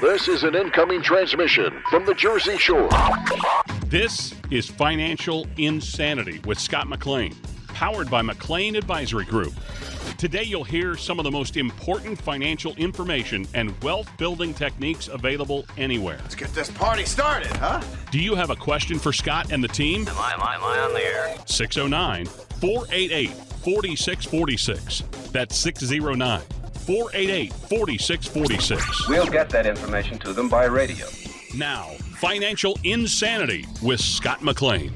This is an incoming transmission from the Jersey Shore. This is Financial Insanity with Scott McLean, powered by McLean Advisory Group. Today you'll hear some of the most important financial information and wealth-building techniques available anywhere. Let's get this party started, huh? Do you have a question for Scott and the team? Am I on the air? 609-488-4646. That's 609-488-4646. We'll get that information to them by radio. Now, Financial Insanity with Scott McLean.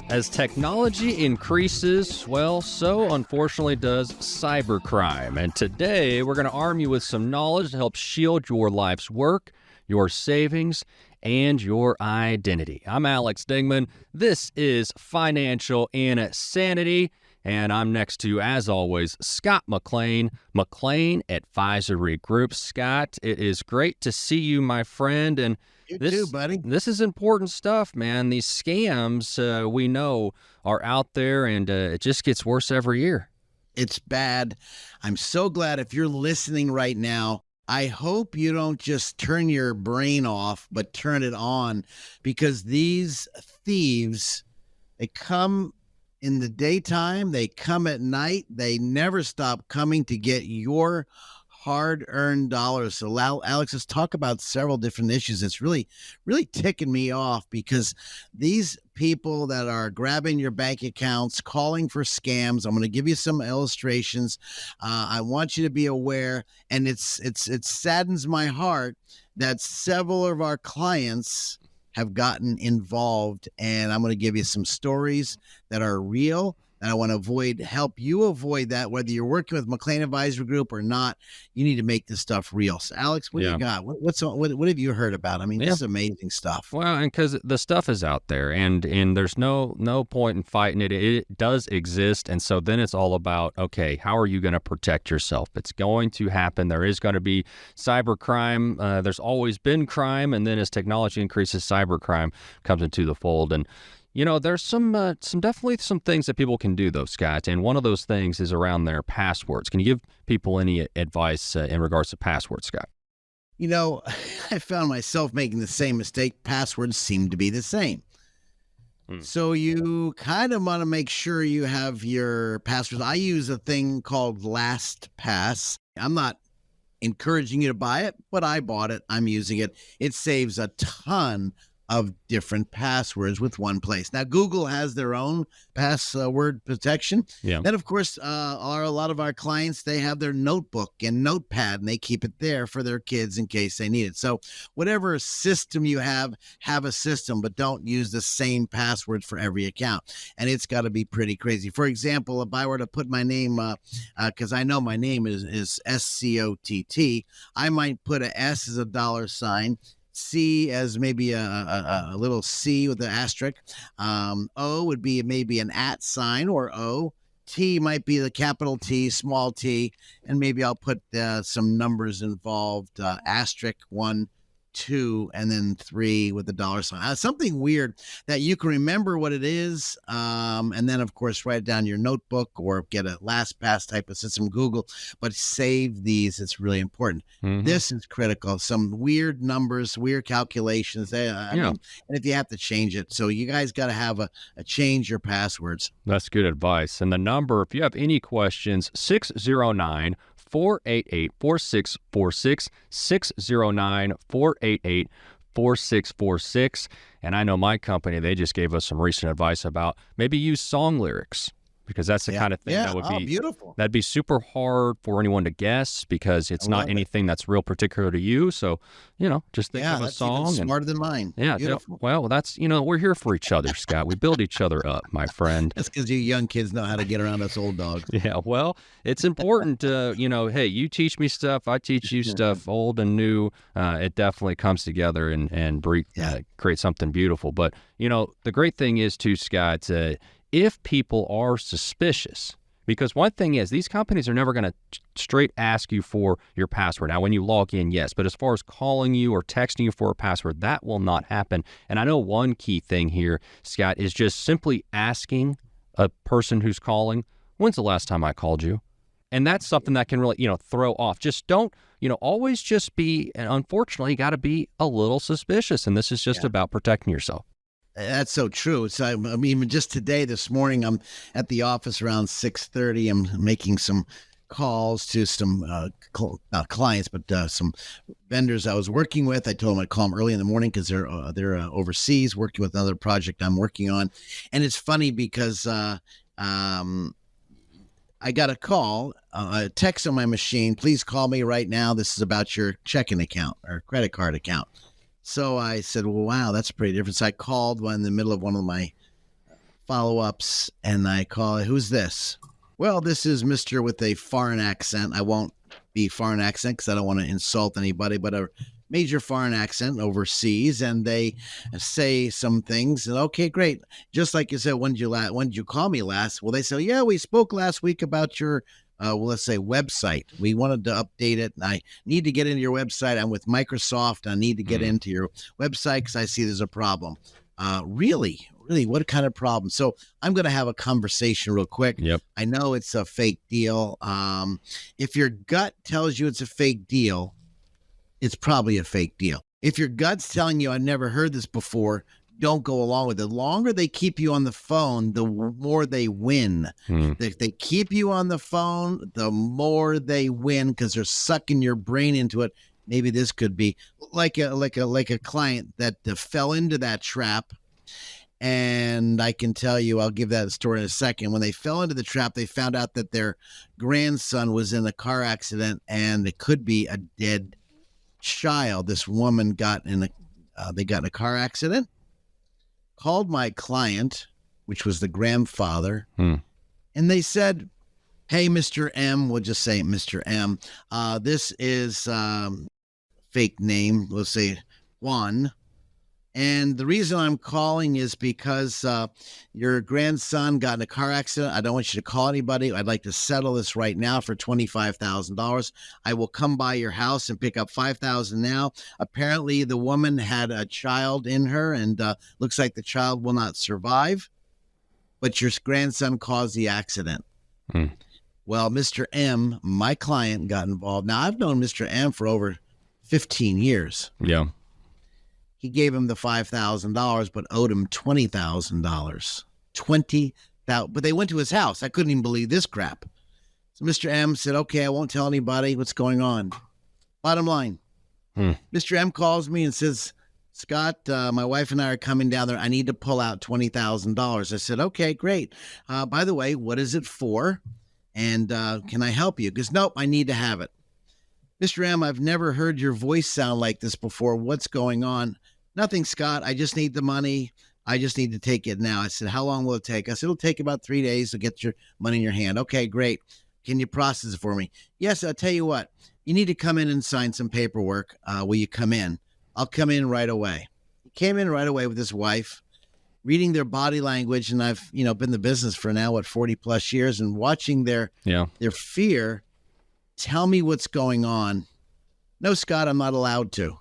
As technology increases, well, so unfortunately does cybercrime. And today, we're going to arm you with some knowledge to help shield your life's work, your savings, and your identity. I'm Alex Dingman. This is Financial Insanity. And I'm next to, as always, Scott McLean, McLean Advisory Group. Scott, it is great to see you, my friend. And you too, buddy. This is important stuff, man. These scams, we know, are out there, and it just gets worse every year. It's bad. I'm so glad if you're listening right now, I hope you don't just turn your brain off, but turn it on, because these thieves, they come in the daytime, they come at night, they never stop coming to get your hard-earned dollars. So Alex, let's talk about several different issues. It's really ticking me off, because these people that are grabbing your bank accounts, calling for scams, I'm going to give you some illustrations. I want you to be aware, and it saddens my heart that several of our clients have gotten involved, and I'm going to give you some stories that are real, and I want to help you avoid that. Whether you're working with McLean Advisory Group or not, you need to make this stuff real. So, Alex, what do you got? What have you heard about? I mean, this is amazing stuff. Well, and because the stuff is out there, and there's no point in fighting it. It does exist, and so then it's all about, okay, how are you going to protect yourself? It's going to happen. There is going to be cybercrime. There's always been crime, and then as technology increases, cybercrime comes into the fold. And you know, there's some definitely some things that people can do, though, Scott, and one of those things is around their passwords. Can you give people any advice in regards to passwords, Scott? You know, I found myself making the same mistake. Passwords seem to be the same. So you kind of want to make sure you have your passwords. I use a thing called LastPass. I'm not encouraging you to buy it, but I bought it. I'm using it. It saves a ton of different passwords with one place. Now, Google has their own password protection. Yeah. Then, of course, a lot of our clients, they have their notebook and notepad, and they keep it there for their kids in case they need it. So whatever system you have a system, but don't use the same password for every account. And it's got to be pretty crazy. For example, if I were to put my name, because I know my name is SCOTT, I might put a S as a $, C as maybe a little C with an asterisk. O would be maybe an @ sign or O. T might be the capital T, small t, and maybe I'll put some numbers involved, asterisk 1, 2, and then 3 with the $sign. Something weird that you can remember what it is, and then, of course, write it down in your notebook or get a LastPass type of system, Google, but save these. It's really important. Mm-hmm. This is critical. Some weird numbers, weird calculations. I mean, and if you have to change it. So you guys got to have a change your passwords. That's good advice. And the number, if you have any questions, 609-488-4646, 609-488-4646. And I know my company, they just gave us some recent advice about maybe use song lyrics, because that's the kind of thing that would be beautiful. That'd be super hard for anyone to guess, because it's not anything that's real particular to you. So, just think of a song. Even smarter than mine. Yeah. Beautiful. Well, that's, we're here for each other, Scott. We build each other up, my friend. That's because you young kids know how to get around us old dogs. Yeah. Well, it's important to, hey, you teach me stuff, I teach you stuff, old and new. It definitely comes together and create something beautiful. But, the great thing is too, Scott, if people are suspicious, because one thing is these companies are never going to straight ask you for your password. Now, when you log in, yes, but as far as calling you or texting you for a password, that will not happen. And I know one key thing here, Scott, is just simply asking a person who's calling, when's the last time I called you? And that's something that can really, throw off. Just don't, always just be, and unfortunately, you got to be a little suspicious. And this is just about protecting yourself. That's so true. So I mean, just today, this morning, I'm at the office around 6:30. I'm making some calls to some not clients, but some vendors I was working with. I told them I'd call them early in the morning because they're overseas working with another project I'm working on. And it's funny because I got a call, a text on my machine. Please call me right now. This is about your checking account or credit card account. So I said, well, wow, that's pretty different. So I called in the middle of one of my follow-ups, and I call, who's this? Well, this is Mr. with a foreign accent. I won't be foreign accent because I don't want to insult anybody, but a major foreign accent overseas, and they say some things. And okay, great. Just like you said, when did you call me last? Well, they say, yeah, we spoke last week about your let's say website. We wanted to update it, and I need to get into your website. I'm with Microsoft. I need to get into your website because I see there's a problem. Really? What kind of problem? So I'm going to have a conversation real quick. Yep. I know it's a fake deal. If your gut tells you it's a fake deal, it's probably a fake deal. If your gut's telling you, I've never heard this before, don't go along with it. The longer they keep you on the phone, the more they win. If they keep you on the phone, the more they win because they're sucking your brain into it. Maybe this could be like a client that fell into that trap. And I can tell you, I'll give that story in a second. When they fell into the trap, they found out that their grandson was in a car accident, and it could be a dead child. This woman got in a car accident. Called my client, which was the grandfather, and they said, hey, Mr. M, we'll just say Mr. M, this is fake name, let's say Juan, and the reason I'm calling is because your grandson got in a car accident. I don't want you to call anybody. I'd like to settle this right now for $25,000. I will come by your house and pick up $5,000 now. Apparently, the woman had a child in her, and looks like the child will not survive. But your grandson caused the accident. Well, Mr. M, my client, got involved. Now, I've known Mr. M for over 15 years. Yeah. He gave him the $5,000, but owed him $20,000. $20,000. But they went to his house. I couldn't even believe this crap. So Mr. M said, okay, I won't tell anybody what's going on. Bottom line, Mr. M calls me and says, Scott, my wife and I are coming down there. I need to pull out $20,000. I said, okay, great. By the way, what is it for? And can I help you? Because, nope, I need to have it. Mr. M, I've never heard your voice sound like this before. What's going on? Nothing, Scott. I just need the money. I just need to take it now. I said, how long will it take? I said, it'll take about 3 days to get your money in your hand. Okay, great. Can you process it for me? Yes, I'll tell you what. You need to come in and sign some paperwork. Will you come in? I'll come in right away. He came in right away with his wife, reading their body language. And I've, been in the business for now, 40 plus years, and watching their fear. Tell me what's going on. No, Scott, I'm not allowed to.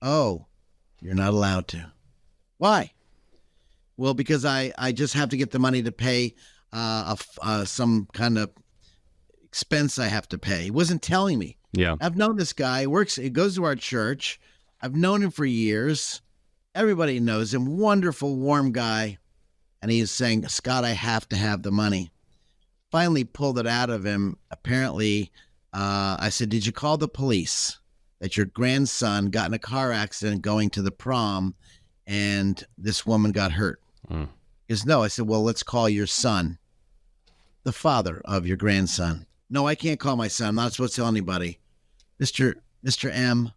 Oh, you're not allowed to. Why? Well, because I just have to get the money to pay some kind of expense I have to pay. He wasn't telling me. Yeah. I've known this guy. He goes to our church. I've known him for years. Everybody knows him. Wonderful, warm guy. And he is saying, Scott, I have to have the money. Finally pulled it out of him. Apparently, I said, did you call the police that your grandson got in a car accident going to the prom and this woman got hurt? He goes, no. I said, well, let's call your son, the father of your grandson. No, I can't call my son. I'm not supposed to tell anybody. Mr. M,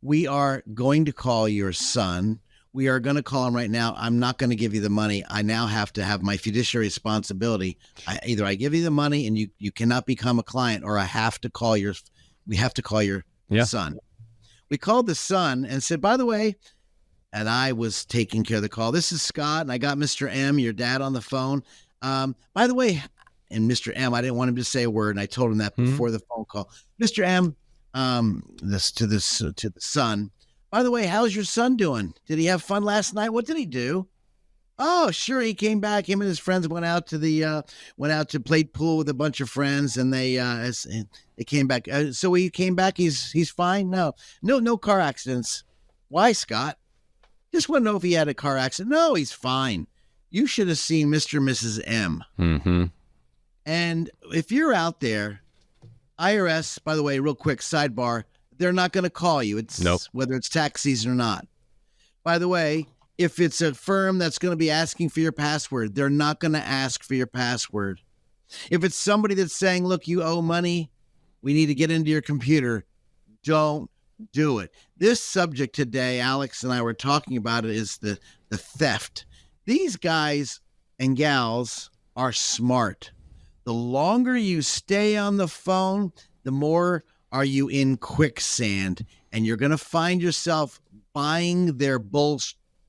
we are going to call your son. We are going to call him right now. I'm not going to give you the money. I now have to have my fiduciary responsibility. Either I give you the money and you cannot become a client, or we have to call your son. We called the son and said, by the way, and I was taking care of the call. This is Scott, and I got Mr. M, your dad, on the phone. By the way, and Mr. M, I didn't want him to say a word, and I told him that before the phone call. Mr. M, to the son. By the way, how's your son doing? Did he have fun last night? What did he do? Oh, sure. He came back. Him and his friends went out to play pool with a bunch of friends, and they came back. So he came back. He's fine. No car accidents. Why, Scott? Just want to know if he had a car accident. No, he's fine. You should have seen Mr. and Mrs. M. Mm-hmm. And if you're out there, IRS, by the way, real quick sidebar, they're not going to call you. Nope. Whether it's tax season or not. By the way, if it's a firm that's going to be asking for your password, they're not going to ask for your password. If it's somebody that's saying, look, you owe money, we need to get into your computer, don't do it. This subject today, Alex and I were talking about it, is the theft. These guys and gals are smart. The longer you stay on the phone, the more are you in quicksand, and you're going to find yourself buying their bull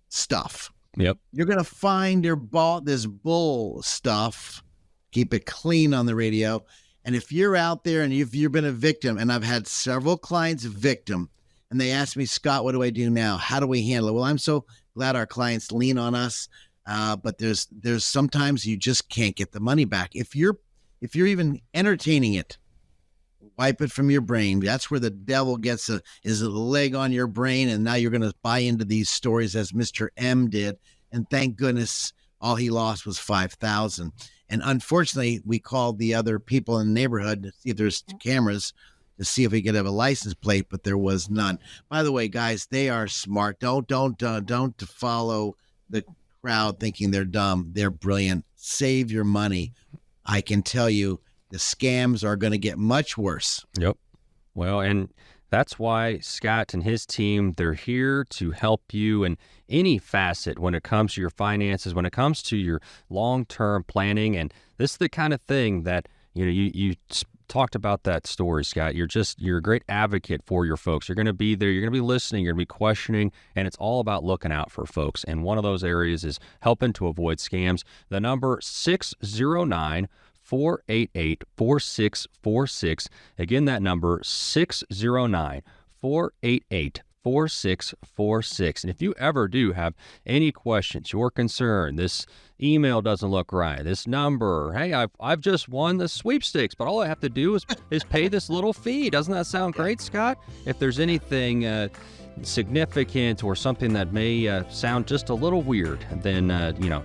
stuff. Yep. You're going to find their this bull stuff. Keep it clean on the radio. And if you're out there and if you've been a victim, and I've had several clients victim, and they ask me, Scott, what do I do now? How do we handle it? Well, I'm so glad our clients lean on us. But there's sometimes you just can't get the money back. If you're even entertaining it, wipe it from your brain. That's where the devil gets a leg on your brain, and now you're going to buy into these stories as Mr. M did. And thank goodness all he lost was $5,000. And unfortunately, we called the other people in the neighborhood to see if there's cameras to see if we could have a license plate, but there was none. By the way, guys, they are smart. Don't follow the crowd thinking they're dumb. They're brilliant. Save your money. I can tell you, the scams are going to get much worse. Yep. Well, and that's why Scott and his team, they're here to help you in any facet when it comes to your finances, when it comes to your long-term planning. And this is the kind of thing that, you talked about that story, Scott. You're a great advocate for your folks. You're going to be there. You're going to be listening. You're going to be questioning. And it's all about looking out for folks. And one of those areas is helping to avoid scams. The number 609-488-4646. Again, that number 609-488-4646. And if you ever do have any questions, your concern, this email doesn't look right, this number, hey, I've just won the sweepstakes, but all I have to do is pay this little fee. Doesn't that sound great, Scott? If there's anything significant or something that may sound just a little weird, then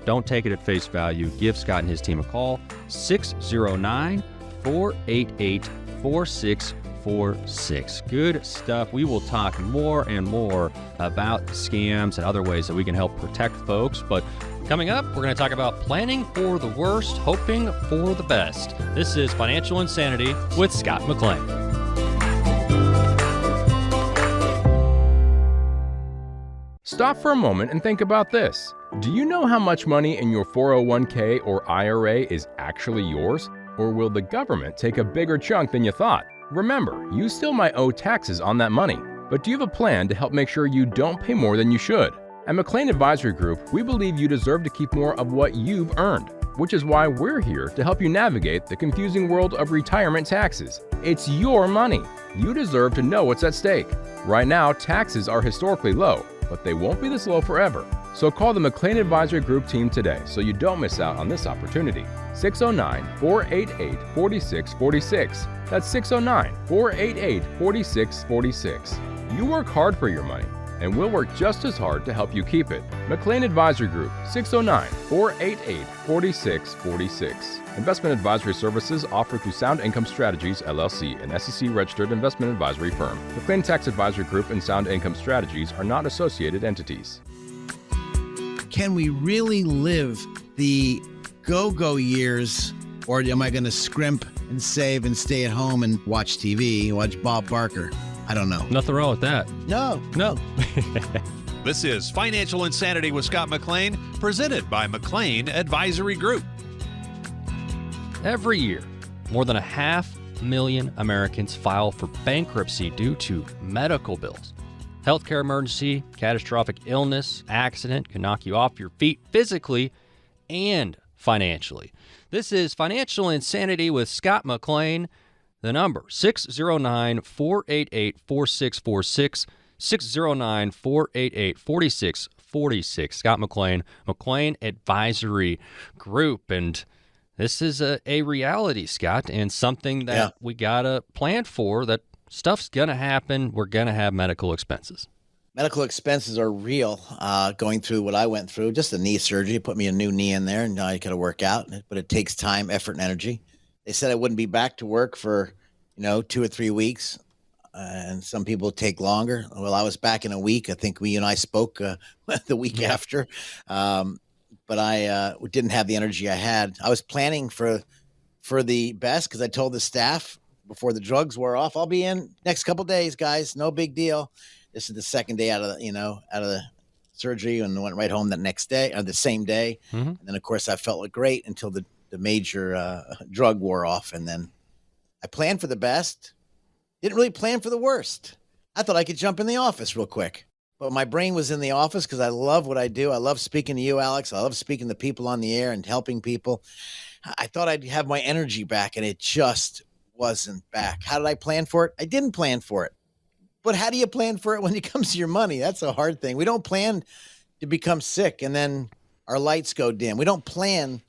don't take it at face value. Give Scott and his team a call, 609-488-4646. Good stuff. We will talk more and more about scams and other ways that we can help protect folks. But coming up, we're going to talk about planning for the worst, hoping for the best. This is Financial Insanity with Scott McLean. Stop for a moment and think about this. Do you know how much money in your 401k or IRA is actually yours? Or will the government take a bigger chunk than you thought? Remember, you still might owe taxes on that money, but do you have a plan to help make sure you don't pay more than you should? At McLean Advisory Group, we believe you deserve to keep more of what you've earned, which is why we're here to help you navigate the confusing world of retirement taxes. It's your money. You deserve to know what's at stake. Right now, taxes are historically low, but they won't be this low forever. So call the McLean Advisory Group team today so you don't miss out on this opportunity. 609-488-4646. That's 609-488-4646. You work hard for your money, and we'll work just as hard to help you keep it. McLean Advisory Group, 609-488-4646. Investment advisory services offered through Sound Income Strategies, LLC, an SEC-registered investment advisory firm. McLean Tax Advisory Group and Sound Income Strategies are not associated entities. Can we really live the go-go years, or am I going to scrimp and save and stay at home and watch TV, watch Bob Barker? I don't know. Nothing wrong with that. No. This is Financial Insanity with Scott McLean, presented by McLean Advisory Group. Every year, more than 500,000 Americans file for bankruptcy due to medical bills. Healthcare emergency, catastrophic illness, accident can knock you off your feet physically and financially. This is Financial Insanity with Scott McLean. The number, 609-488-4646, 609-488-4646. 46. Scott McLean, McLean Advisory Group. And this is a reality, Scott, and something that we got to plan for, that stuff's going to happen. We're going to have medical expenses. Medical expenses are real. Going through what I went through, just a knee surgery, put me a new knee in there, and now I got to work out. But it takes time, effort, and energy. They said I wouldn't be back to work for, 2 or 3 weeks, and some people take longer. Well, I was back in a week. I think you and I spoke the week after, but I didn't have the energy I had. I was planning for the best because I told the staff before the drugs wore off, I'll be in next couple of days, guys. No big deal. This is the second day out of the surgery, and went right home that next day or the same day. Mm-hmm. And then, of course, I felt great until the major drug wore off. And then I planned for the best. Didn't really plan for the worst. I thought I could jump in the office real quick. But my brain was in the office because I love what I do. I love speaking to you, Alex. I love speaking to people on the air and helping people. I thought I'd have my energy back, and it just wasn't back. How did I plan for it? I didn't plan for it. But how do you plan for it when it comes to your money? That's a hard thing. We don't plan to become sick and then our lights go dim. We don't plan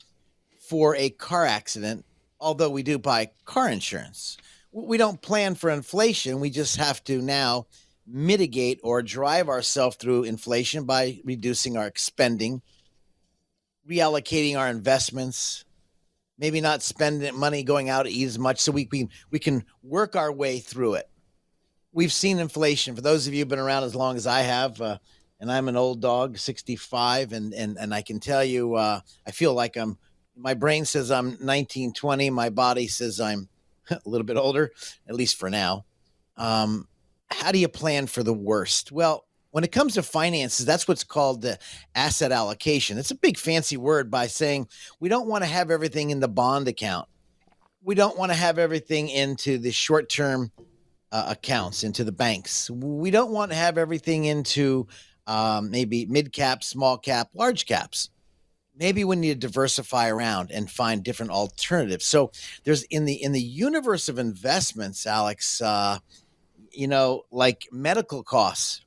for a car accident, although we do buy car insurance. We don't plan for inflation. We just have to now mitigate or drive ourselves through inflation by reducing our spending, reallocating our investments, maybe not spending money going out to eat as much, so we can work our way through it. We've seen inflation. For those of you who've been around as long as I have, and I'm an old dog, 65, and I can tell you, I feel like my brain says I'm 19, 20. My body says I'm a little bit older, at least for now. How do you plan for the worst? Well, when it comes to finances, that's what's called the asset allocation. It's a big fancy word by saying we don't want to have everything in the bond account. We don't want to have everything into the short-term accounts, into the banks. We don't want to have everything into maybe mid-cap, small cap, large caps. Maybe we need to diversify around and find different alternatives. So there's in the universe of investments, Alex, like medical costs.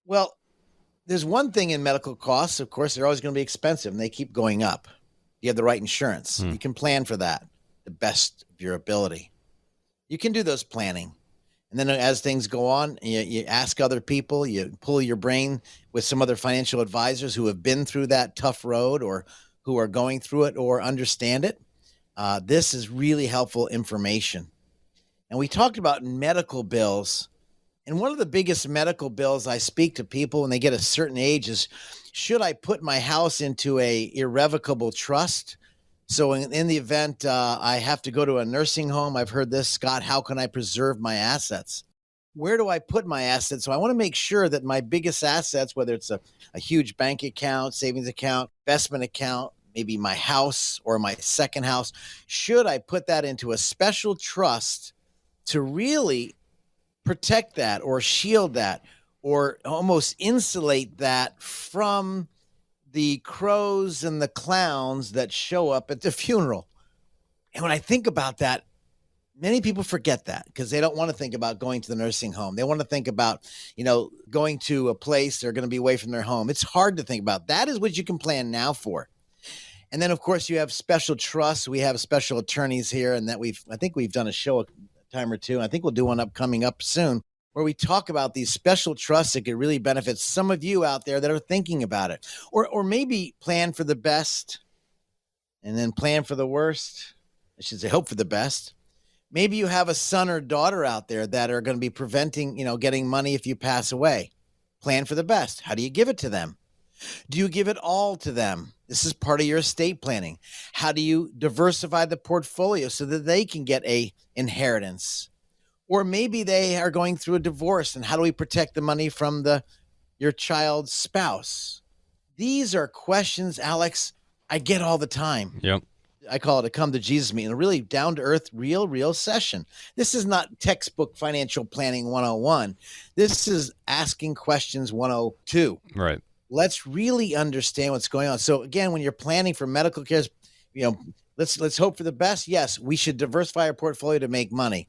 Well, there's one thing in medical costs. Of course, they're always going to be expensive, and they keep going up. You have the right insurance. You can plan for that, the best of your ability. You can do those planning. And then as things go on, you ask other people, you pull your brain with some other financial advisors who have been through that tough road or who are going through it or understand it. This is really helpful information. And we talked about medical bills. And one of the biggest medical bills I speak to people when they get a certain age is, should I put my house into a irrevocable trust? So in the event I have to go to a nursing home, I've heard this, Scott, how can I preserve my assets? Where do I put my assets? So I want to make sure that my biggest assets, whether it's a huge bank account, savings account, investment account, maybe my house or my second house, should I put that into a special trust to really protect that or shield that or almost insulate that from the crows and the clowns that show up at the funeral? And when I think about that, many people forget that because they don't want to think about going to the nursing home. They want to think about, going to a place they're going to be away from their home. It's hard to think about. That is what you can plan now for. And then, of course, you have special trusts. We have special attorneys here, and I think we've done a show a time or two. And I think we'll do one coming up soon, where we talk about these special trusts that could really benefit some of you out there that are thinking about it. Or maybe plan for the best and then plan for the worst. I should say hope for the best. Maybe you have a son or daughter out there that are going to be preventing, getting money if you pass away. Plan for the best. How do you give it to them? Do you give it all to them? This is part of your estate planning. How do you diversify the portfolio so that they can get a inheritance? Or maybe they are going through a divorce, and how do we protect the money from your child's spouse? These are questions, Alex, I get all the time. Yep. I call it a come to Jesus meeting, a really down-to-earth, real session. This is not textbook financial planning 101. This is asking questions 102. Right. Let's really understand what's going on. So again, when you're planning for medical care, let's hope for the best. Yes, we should diversify our portfolio to make money.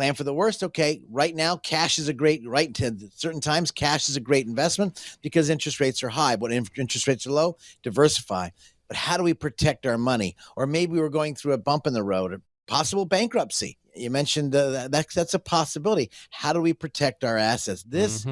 Plan for the worst. Okay, right now, cash is a great, right, to certain times, cash is a great investment because interest rates are high. But interest rates are low, diversify. But how do we protect our money? Or maybe we're going through a bump in the road, or possible bankruptcy. You mentioned that's a possibility. How do we protect our assets? This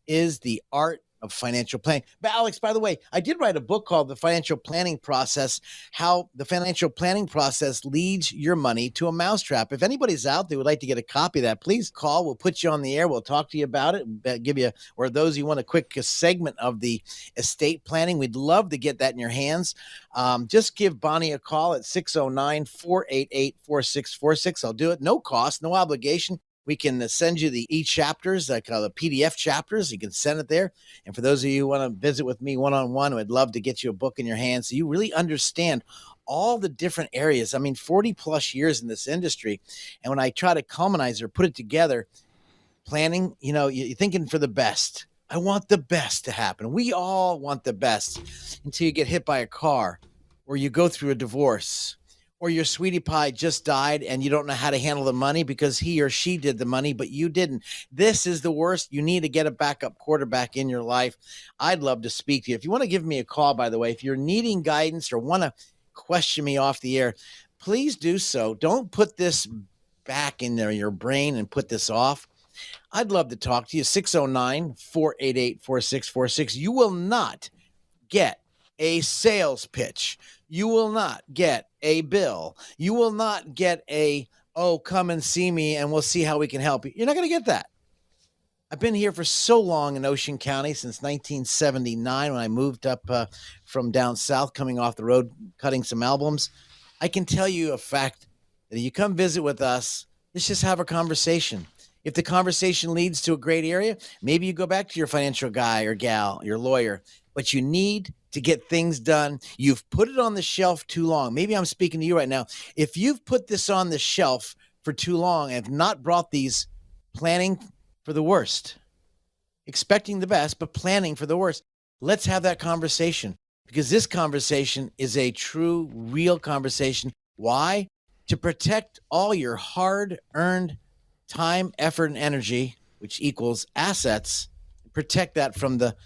is the art of financial planning. But Alex, by the way, I did write a book called The Financial Planning Process, how the financial planning process leads your money to a mousetrap. If anybody's out there who would like to get a copy of that, please call. We'll put you on the air. We'll talk to you about it, give you, or those you want a quick segment of the estate planning. We'd love to get that in your hands. Just give Bonnie a call at 609-488-4646. I'll do it. No cost, no obligation. We can send you the e-chapters, like the PDF chapters. You can send it there. And for those of you who want to visit with me one-on-one, I'd love to get you a book in your hands so you really understand all the different areas. I mean, 40 plus years in this industry. And when I try to culminize or put it together, planning, you're thinking for the best. I want the best to happen. We all want the best until you get hit by a car or you go through a divorce, or your sweetie pie just died and you don't know how to handle the money because he or she did the money, but you didn't. This is the worst. You need to get a backup quarterback in your life. I'd love to speak to you. If you want to give me a call, by the way, if you're needing guidance or want to question me off the air, please do so. Don't put this back in there, your brain, and put this off. I'd love to talk to you. 609-488-4646. You will not get a sales pitch. You will not get a bill. You will not get come and see me and we'll see how we can help you. You're not going to get that. I've been here for so long in Ocean County, since 1979 when I moved up from down south, coming off the road, cutting some albums. I can tell you a fact that if you come visit with us, let's just have a conversation. If the conversation leads to a great area, maybe you go back to your financial guy or gal, your lawyer, but you need to get things done. You've put it on the shelf too long. Maybe I'm speaking to you right now. If you've put this on the shelf for too long and have not brought these planning for the worst, expecting the best, but planning for the worst, let's have that conversation, because this conversation is a true, real conversation. Why? To protect all your hard-earned time, effort, and energy, which equals assets. Protect that from the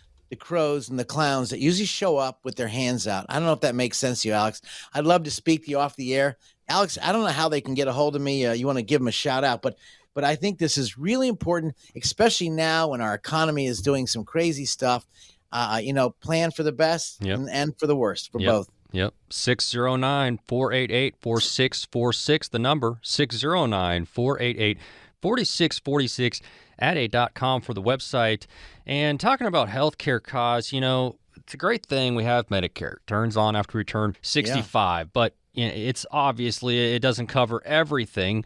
crows and the clowns that usually show up with their hands out. I don't know if that makes sense to you, Alex. I'd love to speak to you off the air. Alex, I don't know how they can get a hold of me. You want to give them a shout out, but I think this is really important, especially now when our economy is doing some crazy stuff. Plan for the best and for the worst for both. Yep. 609-488-4646, the number, 609-488-4646 at a.com for the website. And talking about healthcare costs, it's a great thing we have Medicare. It turns on after we turn 65, but it's obviously, it doesn't cover everything.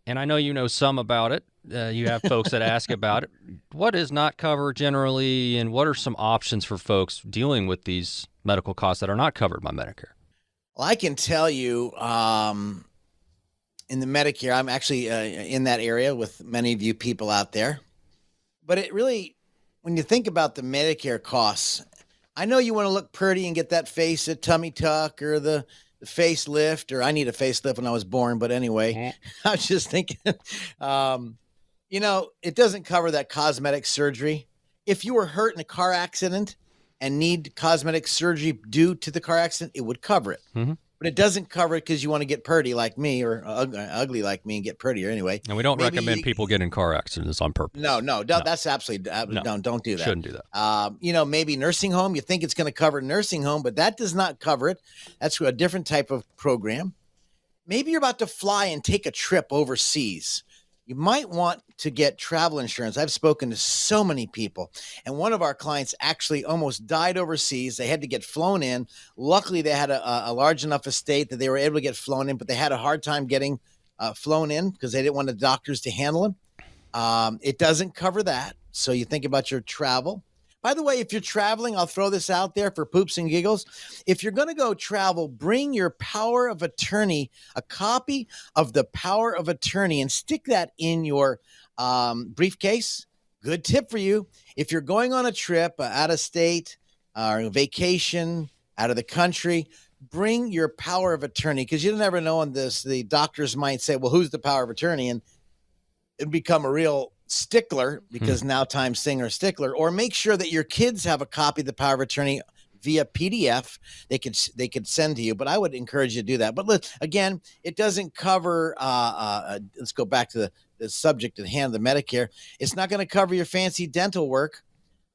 And I know you know some about it. You have folks that ask about it. What is not covered generally, and what are some options for folks dealing with these medical costs that are not covered by Medicare? Well, I can tell you in the Medicare, I'm actually in that area with many of you people out there. But it really, when you think about the Medicare costs, I know you want to look pretty and get that face, a tummy tuck, or the facelift, or I need a facelift when I was born. But anyway, I was just thinking, it doesn't cover that cosmetic surgery. If you were hurt in a car accident and need cosmetic surgery due to the car accident, it would cover it. Mm-hmm. But it doesn't cover it because you want to get pretty like me, or ugly like me and get prettier anyway. And we don't recommend people get in car accidents on purpose. No, that's absolutely, don't do that. Shouldn't do that. Maybe nursing home, you think it's going to cover nursing home, but that does not cover it. That's a different type of program. Maybe you're about to fly and take a trip overseas. You might want to get travel insurance. I've spoken to so many people, and one of our clients actually almost died overseas. They had to get flown in. Luckily, they had a large enough estate that they were able to get flown in, but they had a hard time getting flown in because they didn't want the doctors to handle him. It doesn't cover that, so you think about your travel. By the way, if you're traveling, I'll throw this out there for poops and giggles. If you're going to go travel, bring your power of attorney, a copy of the power of attorney, and stick that in your briefcase. Good tip for you. If you're going on a trip out of state or a vacation out of the country, bring your power of attorney, because you never know on this. The doctors might say, well, who's the power of attorney? And and become a real stickler, because now times thing are stickler, or make sure that your kids have a copy of the power of attorney via PDF they could send to you. But I would encourage you to do that. But again, it doesn't cover, let's go back to the subject at hand, the Medicare. It's not going to cover your fancy dental work.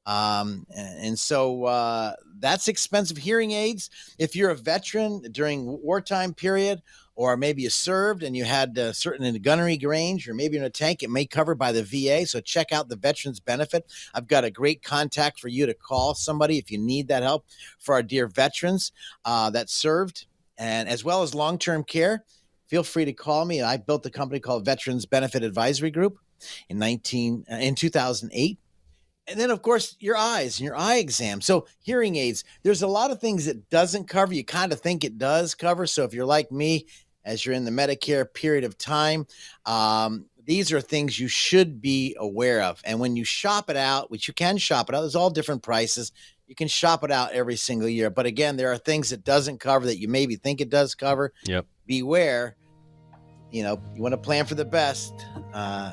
And so that's expensive. Hearing aids, if you're a veteran during wartime period, or maybe you served and you had certain in a gunnery range, or maybe in a tank, it may cover by the VA. So check out the Veterans Benefit. I've got a great contact for you to call somebody if you need that help for our dear veterans that served, and as well as long-term care. Feel free to call me. I built a company called Veterans Benefit Advisory Group in 2008. And then, of course, your eyes and your eye exam. So hearing aids, there's a lot of things it doesn't cover. You kind of think it does cover. So if you're like me, as you're in the Medicare period of time, these are things you should be aware of. And when you shop it out, which you can shop it out, there's all different prices. You can shop it out every single year. But again, there are things it doesn't cover that you maybe think it does cover. Yep. Beware. You want to plan for the best.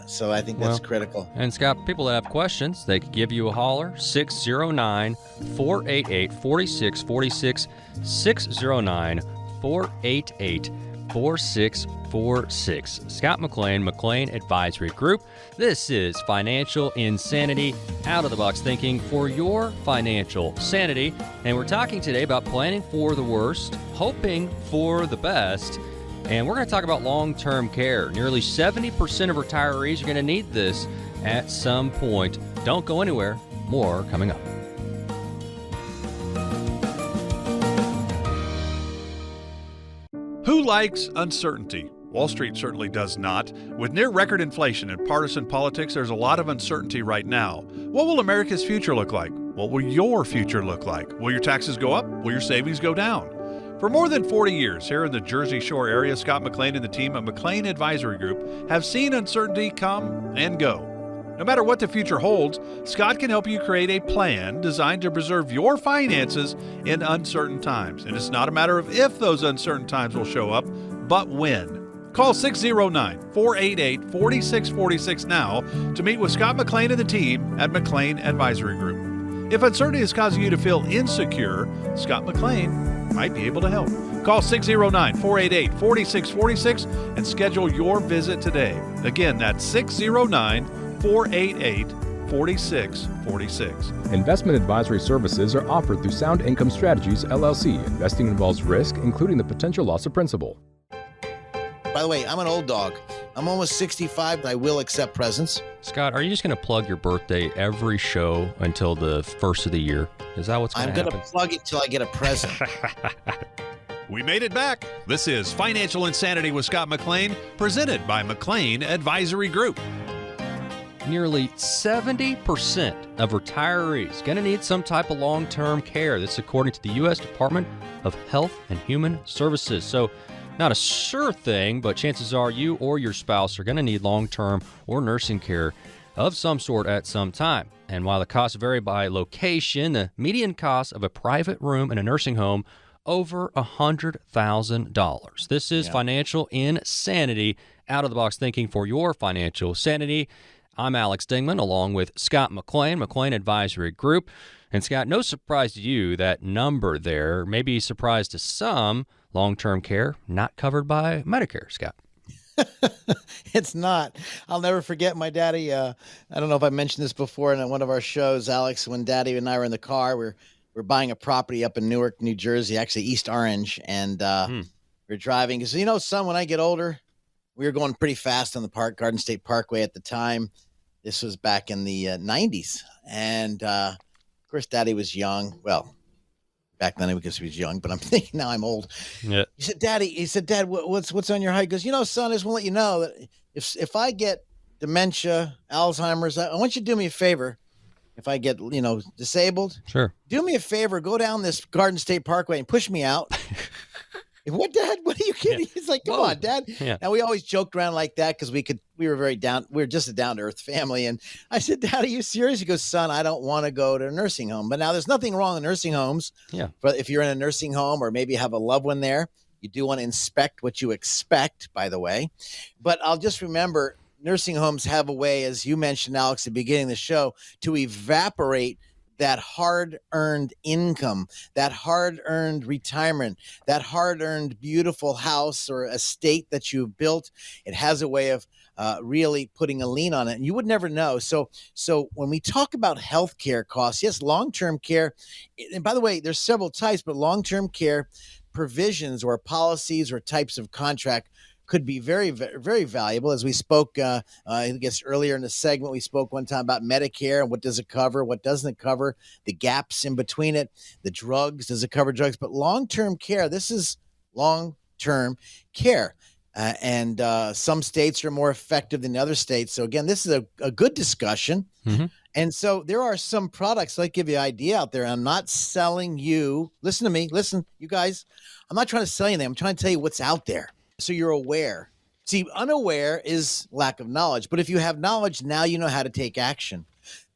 So I think that's critical. And Scott, people that have questions, they could give you a holler, 609-488-4646, 609-488-4646. Scott McLean, McLean Advisory Group. This is Financial Insanity, out-of-the-box thinking for your financial sanity. And we're talking today about planning for the worst, hoping for the best. And we're going to talk about long-term care. Nearly 70% of retirees are going to need this at some point. Don't go anywhere. More coming up. Who likes uncertainty? Wall Street certainly does not. With near record inflation and partisan politics, there's a lot of uncertainty right now. What will America's future look like? What will your future look like? Will your taxes go up? Will your savings go down? For more than 40 years here in the Jersey Shore area, Scott McLean and the team at McLean Advisory Group have seen uncertainty come and go. No matter what the future holds, Scott can help you create a plan designed to preserve your finances in uncertain times. And it's not a matter of if those uncertain times will show up, but when. Call 609-488-4646 now to meet with Scott McLean and the team at McLean Advisory Group. If uncertainty is causing you to feel insecure, Scott McLean might be able to help. Call 609-488-4646 and schedule your visit today. Again, that's 609-488-4646. Investment advisory services are offered through Sound Income Strategies, LLC. Investing involves risk, including the potential loss of principal. By the way, I'm an old dog. I'm almost 65, but I will accept presents. Scott, are you just going to plug your birthday every show until the first of the year? Is that what's going to happen? I'm going to plug it till I get a present. We made it back. This is Financial Insanity with Scott McLean, presented by McLean Advisory Group. Nearly 70% of retirees going to need some type of long-term care. This according to the U.S. Department of Health and Human Services. So not a sure thing, but chances are you or your spouse are going to need long-term or nursing care of some sort at some time. And while the costs vary by location, the median cost of a private room in a nursing home over $100,000. This is Financial Insanity, out-of-the-box thinking for your financial sanity. I'm Alex Dingman, along with Scott McLean, McLean Advisory Group. And Scott, no surprise to you, that number there may be a surprise to some. Long-term care not covered by Medicare, Scott. It's not. I'll never forget my daddy. I don't know if I mentioned this before in one of our shows, Alex, when Daddy and I were in the car, we're buying a property up in Newark, New Jersey, actually East Orange, and we're driving. Because, son, when I get older, we were going pretty fast on the Garden State Parkway at the time. This was back in the 90s. And, of course, Daddy was young. Well, back then, because he was young, but I'm thinking now I'm old. Yeah. He said, Dad, what's on your heart? He goes, son, I just want to let you know that if I get dementia, Alzheimer's, I want you to do me a favor. If I get, disabled, sure, do me a favor, go down this Garden State Parkway and push me out. What, Dad? What are you kidding? Yeah. He's like, come on, Dad. Yeah. Now we always joked around like that because we were just a down to earth family. And I said, Dad, are you serious? He goes, son, I don't want to go to a nursing home. But now there's nothing wrong with nursing homes. Yeah. But if you're in a nursing home or maybe have a loved one there, you do want to inspect what you expect, by the way. But I'll just remember, nursing homes have a way, as you mentioned, Alex, at the beginning of the show, to evaporate that hard-earned income, that hard-earned retirement, that hard-earned beautiful house or estate that you've built. It has a way of really putting a lien on it, and you would never know. So when we talk about healthcare costs, yes, long-term care, and by the way, there's several types, but long-term care provisions or policies or types of contract could be very, very, very valuable. As we spoke, I guess earlier in the segment, we spoke one time about Medicare and what does it cover, what doesn't it cover, the gaps in between it, the drugs, does it cover drugs? But long-term care, this is long-term care. And some states are more effective than other states. So again, this is a good discussion. Mm-hmm. And so there are some products, I'll give you an idea out there. I'm not selling you, listen to me, listen, you guys, I'm not trying to sell you anything. I'm trying to tell you what's out there, so you're aware. See, unaware is lack of knowledge. But if you have knowledge, now you know how to take action.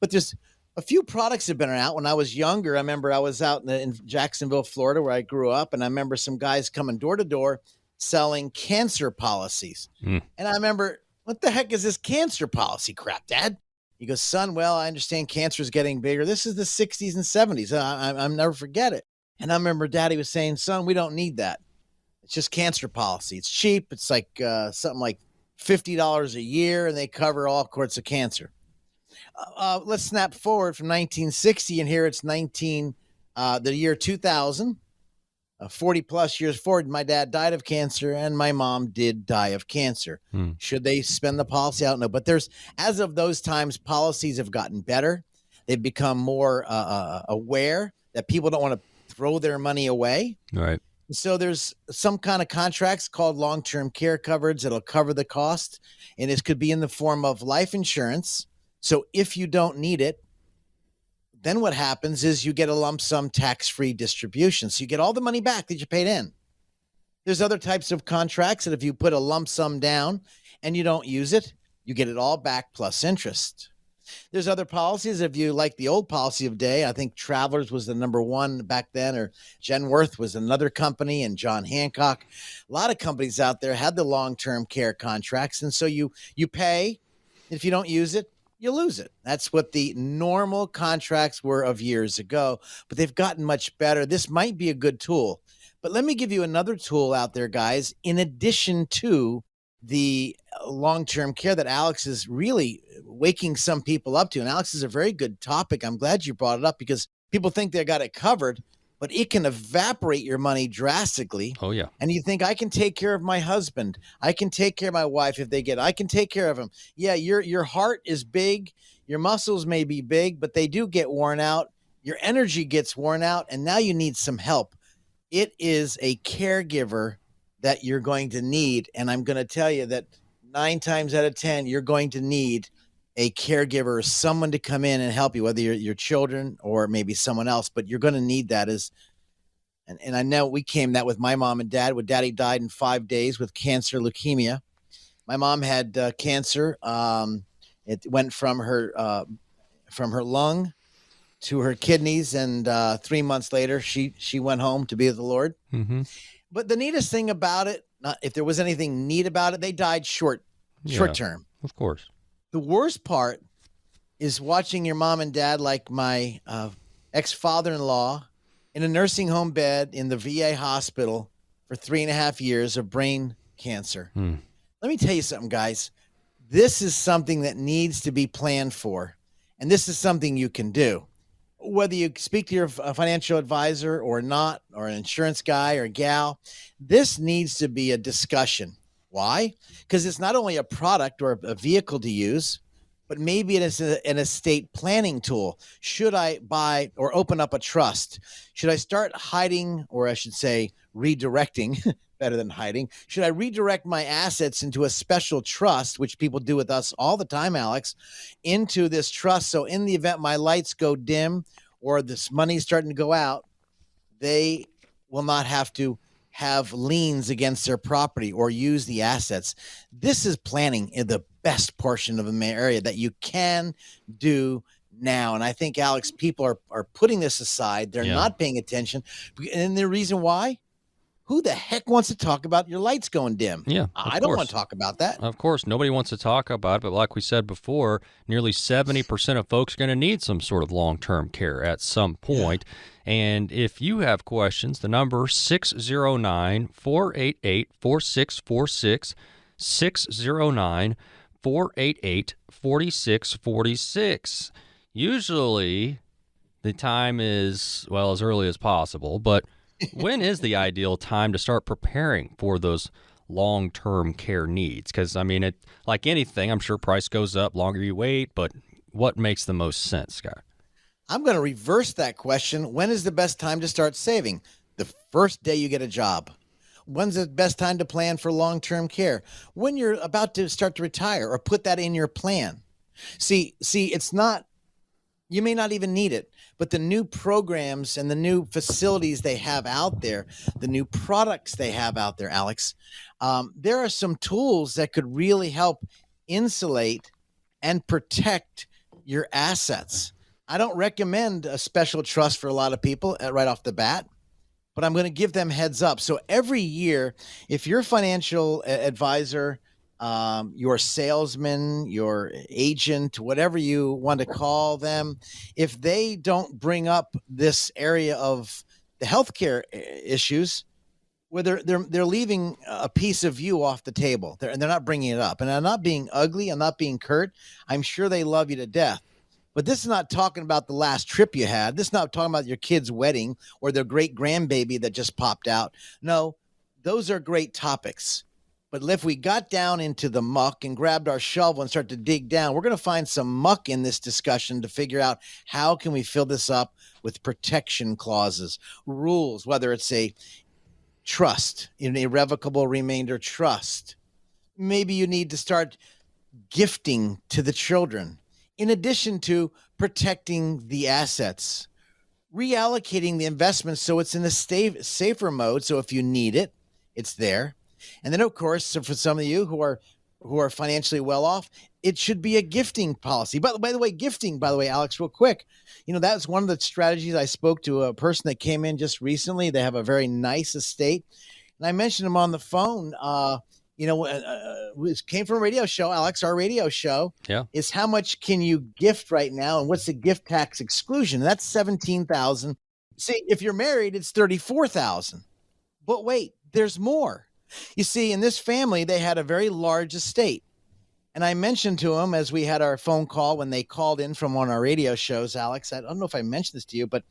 But there's a few products that have been out. When I was younger, I remember I was out in Jacksonville, Florida, where I grew up. And I remember some guys coming door to door selling cancer policies. And I remember, what the heck is this cancer policy crap, Dad? He goes, son, well, I understand cancer is getting bigger. This is the 60s and 70s. I'll never forget it. And I remember Daddy was saying, son, we don't need that. It's just cancer policy. It's cheap. It's like something like $50 a year, and they cover all sorts of cancer. Let's snap forward from 1960, and here it's the year 2000. 40 plus years forward, my dad died of cancer and my mom did die of cancer. Should they spend the policy? I don't know. But as of those times, policies have gotten better. They've become more aware that people don't want to throw their money away. Right. So there's some kind of contracts called long-term care coverage that'll cover the cost. And it could be in the form of life insurance. So if you don't need it, then what happens is you get a lump sum tax-free distribution. So you get all the money back that you paid in. There's other types of contracts that if you put a lump sum down and you don't use it, you get it all back plus interest. There's other policies. If you like the old policy of day, I think Travelers was the number one back then, or Genworth was another company, and John Hancock. A lot of companies out there had the long-term care contracts. And so you pay. If you don't use it, you lose it. That's what the normal contracts were of years ago, but they've gotten much better. This might be a good tool, but let me give you another tool out there, guys, in addition to the long-term care that Alex is really waking some people up to. And Alex is a very good topic. I'm glad you brought it up because people think they got it covered, but it can evaporate your money drastically. Oh, yeah. And you think, I can take care of my husband. I can take care of my wife if they get it. I can take care of them. Yeah, your heart is big. Your muscles may be big, but they do get worn out. Your energy gets worn out, and now you need some help. It is a caregiver that you're going to need, and I'm going to tell you that 9 times out of 10, you're going to need a caregiver or someone to come in and help you, whether you're your children or maybe someone else, but you're going to need that and I know we came that with my mom and dad. When Daddy died in 5 days with cancer, leukemia. My mom had cancer. It went from her lung to her kidneys, and 3 months later, she went home to be with the Lord. Mm-hmm. But the neatest thing about it, not if there was anything neat about it, they died short term. Of course. The worst part is watching your mom and dad, like my ex-father-in-law, in a nursing home bed in the VA hospital for 3.5 years of brain cancer. Let me tell you something, guys. This is something that needs to be planned for, and this is something you can do. Whether you speak to your financial advisor or not, or an insurance guy or gal, this needs to be a discussion. Why? Because it's not only a product or a vehicle to use, but maybe it is an estate planning tool. Should I buy or open up a trust? Should I start hiding, or I should say redirecting, better than hiding? Should I redirect my assets into a special trust, which people do with us all the time, Alex, into this trust? So in the event my lights go dim or this money's starting to go out, they will not have to have liens against their property or use the assets. This is planning in the best portion of the area that you can do now. And I think, Alex, people are putting this aside. They're not paying attention. And the reason why? Who the heck wants to talk about your lights going dim? Yeah, I don't want to talk about that. Of course, nobody wants to talk about it, but like we said before, nearly 70% of folks are going to need some sort of long-term care at some point. Yeah. And if you have questions, the number 609-488-4646, 609-488-4646. Usually the time is, well, as early as possible, but when is the ideal time to start preparing for those long-term care needs? Because, I mean, like anything, I'm sure price goes up longer you wait, but what makes the most sense, Scott? I'm going to reverse that question. When is the best time to start saving? The first day you get a job. When's the best time to plan for long-term care? When you're about to start to retire, or put that in your plan. See, it's not, you may not even need it, but the new programs and the new facilities they have out there, the new products they have out there, Alex, there are some tools that could really help insulate and protect your assets. I don't recommend a special trust for a lot of people right off the bat, but I'm going to give them heads up. So every year, if your financial advisor, your salesman, your agent, whatever you want to call them, if they don't bring up this area of the healthcare issues, where they're leaving a piece of you off the table, they're not bringing it up. And I'm not being ugly, I'm not being curt. I'm sure they love you to death. But this is not talking about the last trip you had. This is not talking about your kid's wedding or their great grandbaby that just popped out. No, those are great topics. But if we got down into the muck and grabbed our shovel and start to dig down, we're going to find some muck in this discussion to figure out how can we fill this up with protection clauses, rules, whether it's a trust, an irrevocable remainder trust. Maybe you need to start gifting to the children, in addition to protecting the assets, reallocating the investments so it's in a safer mode. So if you need it, it's there. And then, of course, so for some of you who are financially well off, it should be a gifting policy. By the way, Alex, real quick, that's one of the strategies. I spoke to a person that came in just recently. They have a very nice estate, and I mentioned him on the phone. It came from a radio show, Alex. Our radio show is how much can you gift right now, and what's the gift tax exclusion? That's $17,000. See, if you're married, it's $34,000. But wait, there's more. You see, in this family, they had a very large estate. And I mentioned to him as we had our phone call when they called in from one of our radio shows, Alex, I don't know if I mentioned this to you, but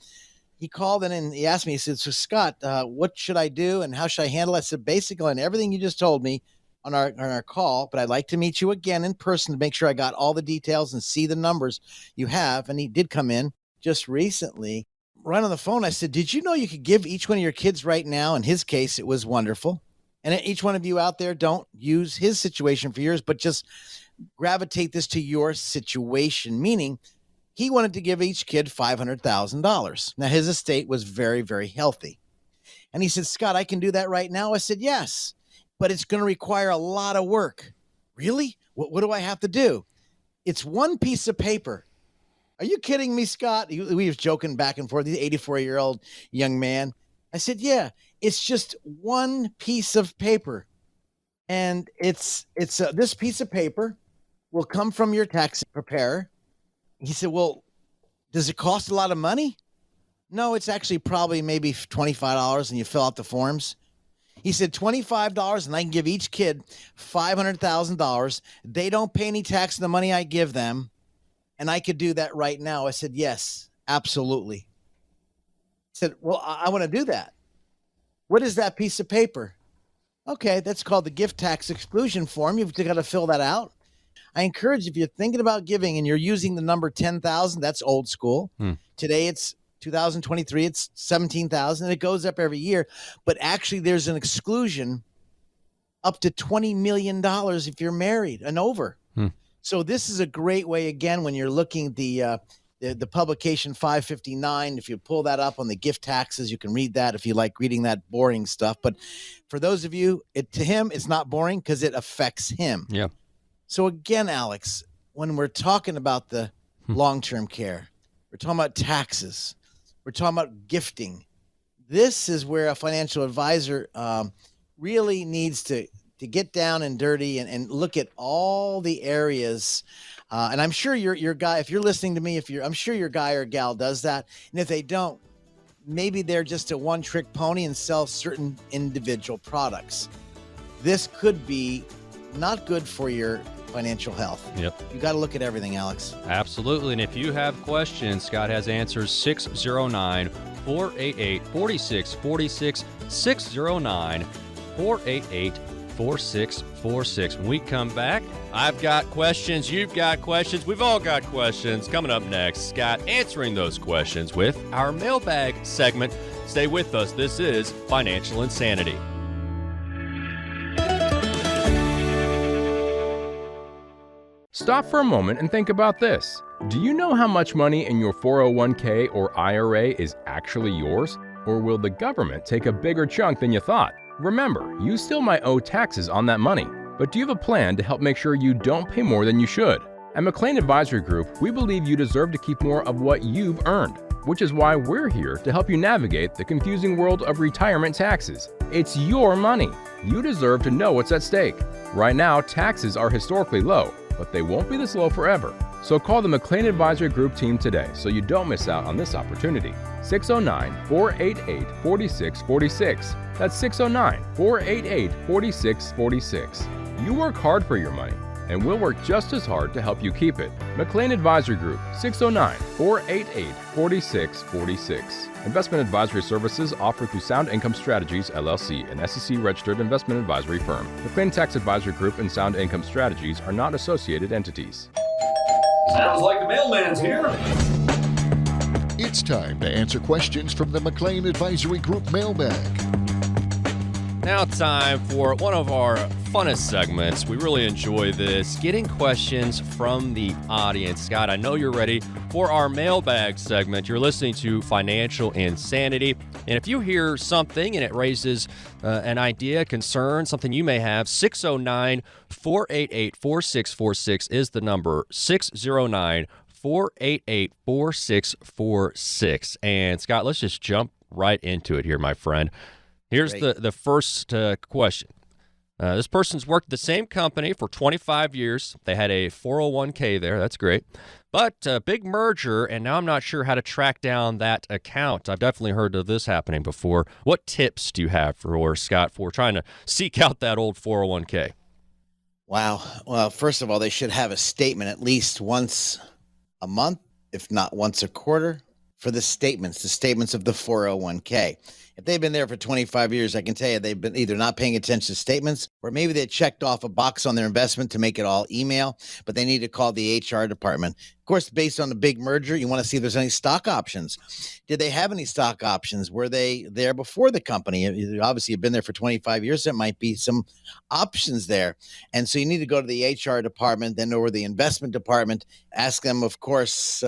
he called in and he asked me, he said, so Scott, what should I do and how should I handle it? I said, basically, on everything you just told me on our call, but I'd like to meet you again in person to make sure I got all the details and see the numbers you have. And he did come in just recently. Right on the phone, I said, did you know you could give each one of your kids right now? In his case, it was wonderful. And each one of you out there, don't use his situation for yours, but just gravitate this to your situation, meaning he wanted to give each kid $500,000. Now, his estate was very, very healthy. And he said, Scott, I can do that right now. I said, yes, but it's going to require a lot of work. Really? What do I have to do? It's one piece of paper. Are you kidding me, Scott? We was joking back and forth. He's an 84-year-old young man. I said, yeah, it's just one piece of paper. And it's this piece of paper will come from your tax preparer. He said, well, does it cost a lot of money? No, it's actually probably maybe $25 and you fill out the forms. He said $25 and I can give each kid $500,000. They don't pay any tax on the money I give them. And I could do that right now. I said, yes, absolutely. I said, well, I want to do that. What is that piece of paper? Okay, that's called the gift tax exclusion form. You've got to fill that out. I encourage, if you're thinking about giving and you're using the number 10,000, that's old school. Today it's 2023, it's 17,000, and it goes up every year. But actually, there's an exclusion up to $20 million if you're married and over. So this is a great way, again, when you're looking at the publication 559, if you pull that up on the gift taxes, you can read that if you like reading that boring stuff. But for those of you, to him, it's not boring because it affects him. Yeah. So again, Alex, when we're talking about the long-term care, we're talking about taxes, we're talking about gifting. this is where a financial advisor really needs to get down and dirty and look at all the areas. And I'm sure your guy, if you're listening to me, I'm sure your guy or gal does that. And if they don't, maybe they're just a one-trick pony and sell certain individual products. This could be not good for your financial health. Yep. You got to look at everything, Alex. Absolutely. And if you have questions, Scott has answers. 609-488-4646, 609-488-4646. When we come back, I've got questions, you've got questions, we've all got questions. Coming up next, Scott answering those questions with our mailbag segment. Stay with us. This is Financial Insanity. Stop for a moment and think about this. Do you know how much money in your 401k or IRA is actually yours? Or will the government take a bigger chunk than you thought? Remember, you still might owe taxes on that money, but do you have a plan to help make sure you don't pay more than you should? At McLean Advisory Group, we believe you deserve to keep more of what you've earned, which is why we're here to help you navigate the confusing world of retirement taxes. It's your money. You deserve to know what's at stake. Right now, taxes are historically low, but they won't be this low forever. So call the McLean Advisory Group team today so you don't miss out on this opportunity. 609-488-4646. That's 609-488-4646. You work hard for your money, and we'll work just as hard to help you keep it. McLean Advisory Group, 609-488-4646. Investment advisory services offered through Sound Income Strategies, LLC, an SEC-registered investment advisory firm. McLean Tax Advisory Group and Sound Income Strategies are not associated entities. Sounds like the mailman's here. It's time to answer questions from the McLean Advisory Group mailbag. Now time for one of our funnest segments. We really enjoy this, getting questions from the audience. Scott, I know you're ready for our mailbag segment. You're listening to Financial Insanity. And if you hear something and it raises an idea, concern, something you may have, 609-488-4646 is the number, 609-488-4646. And Scott, let's just jump right into it here, my friend. Here's the first question. This person's worked at the same company for 25 years. They had a 401k there. That's great. But a big merger, and now I'm not sure how to track down that account. I've definitely heard of this happening before. What tips do you have for Scott for trying to seek out that old 401k? Wow. Well, first of all, they should have a statement at least once a month, if not once a quarter, for the statements of the 401k. If they've been there for 25 years, I can tell you they've been either not paying attention to statements, or maybe they checked off a box on their investment to make it all email, but they need to call the HR department. Of course, based on the big merger, you want to see if there's any stock options. Did they have any stock options? Were they there before the company? Obviously, you've been there for 25 years. There might be some options there. And so you need to go to the HR department, then over the investment department, ask them, of course,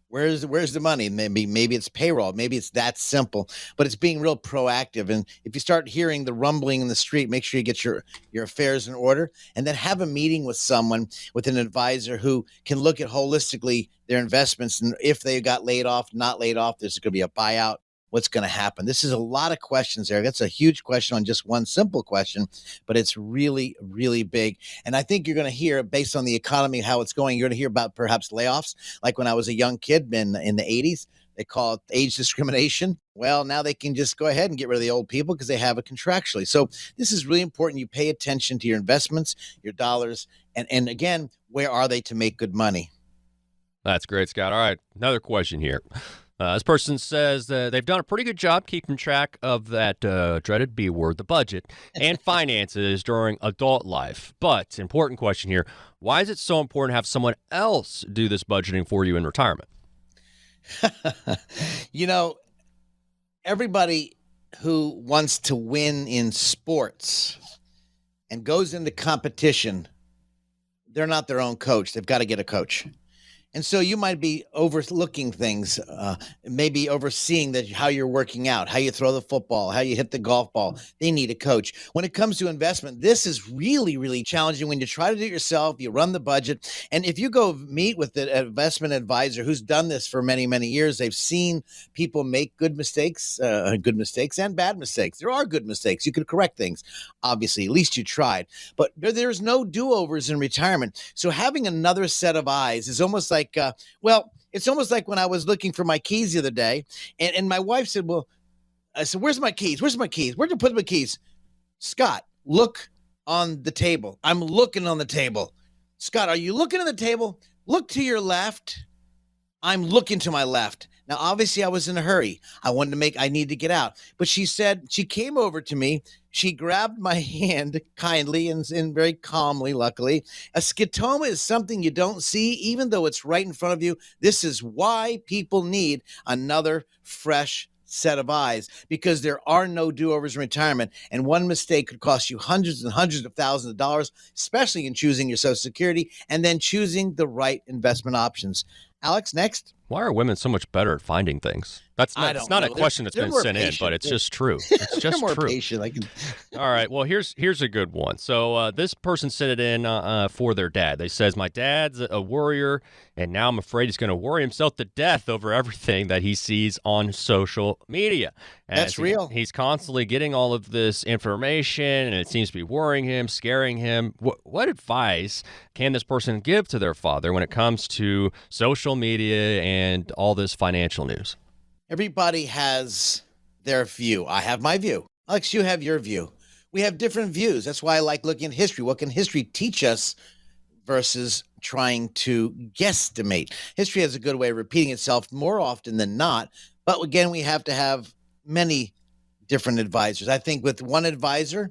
where's the money? Maybe it's payroll. Maybe it's that simple, but it's being real proactive. And if you start hearing the rumbling in the street, make sure you get your affairs in order, and then have a meeting with someone, with an advisor who can look at holistically their investments. And if they got laid off, not laid off, there's going to be a buyout. What's going to happen? This is a lot of questions there. That's a huge question on just one simple question, but it's really, really big. And I think you're going to hear, based on the economy, how it's going, you're going to hear about perhaps layoffs. Like when I was a young kid in the 80s, they call it age discrimination. Well, now they can just go ahead and get rid of the old people because they have it contractually. So this is really important. You pay attention to your investments, your dollars, and again, where are they to make good money? That's great, Scott. All right, another question here. This person says that they've done a pretty good job keeping track of that dreaded B word, the budget, and finances during adult life. But, important question here, why is it so important to have someone else do this budgeting for you in retirement? You know, everybody who wants to win in sports and goes into competition, they're not their own coach. They've got to get a coach. And so you might be overlooking things, maybe overseeing how you're working out, how you throw the football, how you hit the golf ball. They need a coach. When it comes to investment, this is really, really challenging when you try to do it yourself, you run the budget. And if you go meet with an investment advisor who's done this for many, many years, they've seen people make good mistakes and bad mistakes. There are good mistakes. You could correct things, obviously. At least you tried. But there's no do-overs in retirement. So having another set of eyes is almost like, it's almost like when I was looking for my keys the other day, and my wife said, I said, where's my keys? Where'd you put my keys? Scott, look on the table. I'm looking on the table. Scott, are you looking at the table? Look to your left. I'm looking to my left. Now, obviously, I was in a hurry. I needed to get out. But she said, she came over to me. She grabbed my hand kindly and very calmly, luckily. A scotoma is something you don't see, even though it's right in front of you. This is why people need another fresh set of eyes, because there are no do-overs in retirement. And one mistake could cost you hundreds and hundreds of thousands of dollars, especially in choosing your Social Security and then choosing the right investment options. Alex, next. Why are women so much better at finding things? It's not a question that's been sent in, but it's just true. It's just more true. Patient. All right. Well, here's a good one. So this person sent it in for their dad. They says, my dad's a worrier, and now I'm afraid he's going to worry himself to death over everything that he sees on social media. That's real. He's constantly getting all of this information, and it seems to be worrying him, scaring him. What advice can this person give to their father when it comes to social media and all this financial news? Everybody has their view. I have my view. Alex, you have your view. We have different views. That's why I like looking at history. What can history teach us versus trying to guesstimate? History has a good way of repeating itself more often than not. But again, we have to have many different advisors. I think with one advisor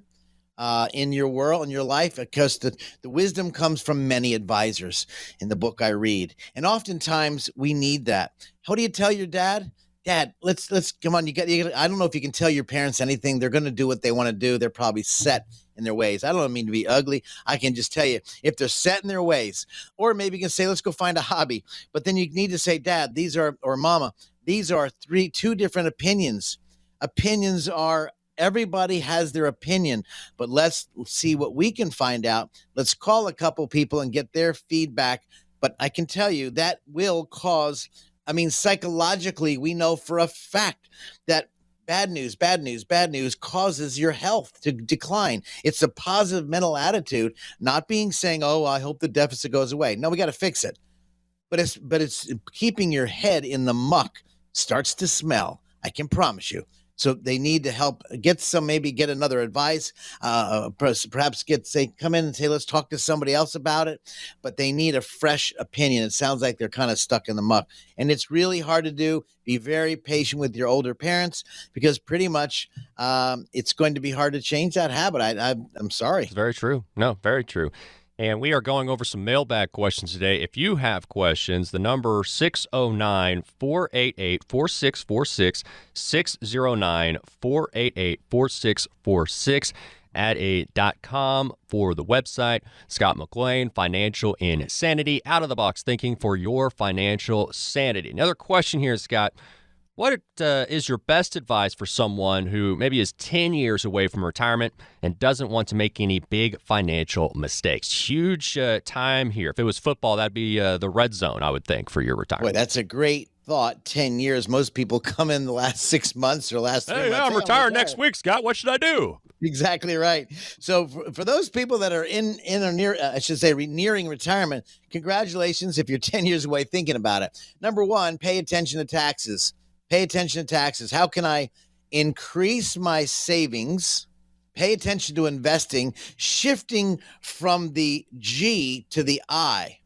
in your world, in your life, because the wisdom comes from many advisors in the book I read. And oftentimes we need that. How do you tell your dad? Dad, let's come on. You got. I don't know if you can tell your parents anything. They're going to do what they want to do. They're probably set in their ways. I don't mean to be ugly. I can just tell you, if they're set in their ways, or maybe you can say, let's go find a hobby. But then you need to say, Dad, or Mama, these are two different opinions. Opinions are, everybody has their opinion, but let's see what we can find out. Let's call a couple people and get their feedback. But I can tell you that will cause, psychologically, we know for a fact that bad news causes your health to decline. It's a positive mental attitude, not saying, oh, I hope the deficit goes away. No, we got to fix it. But it's keeping your head in the muck starts to smell. I can promise you. So they need to help get another advice, perhaps come in and say, let's talk to somebody else about it. But they need a fresh opinion. It sounds like they're kind of stuck in the muck. And it's really hard to do. Be very patient with your older parents, because pretty much it's going to be hard to change that habit. I'm sorry. It's very true. No, very true. And we are going over some mailbag questions today. If you have questions, the number 609-488-4646, 609-488-4646, at.com for the website. Scott McLean, Financial Insanity, out-of-the-box thinking for your financial sanity. Another question here, Scott. What is your best advice for someone who maybe is 10 years away from retirement and doesn't want to make any big financial mistakes? Huge time here. If it was football, that'd be the red zone, I would think, for your retirement. Boy, that's a great thought. 10 years. Most people come in the last 6 months or last 3 months. I'm retiring next week, Scott. What should I do? Exactly right. So for those people that are in or near, nearing retirement, congratulations if you're 10 years away thinking about it. Number one, pay attention to taxes. Pay attention to taxes. How can I increase my savings? Pay attention to investing, shifting from the G to the I.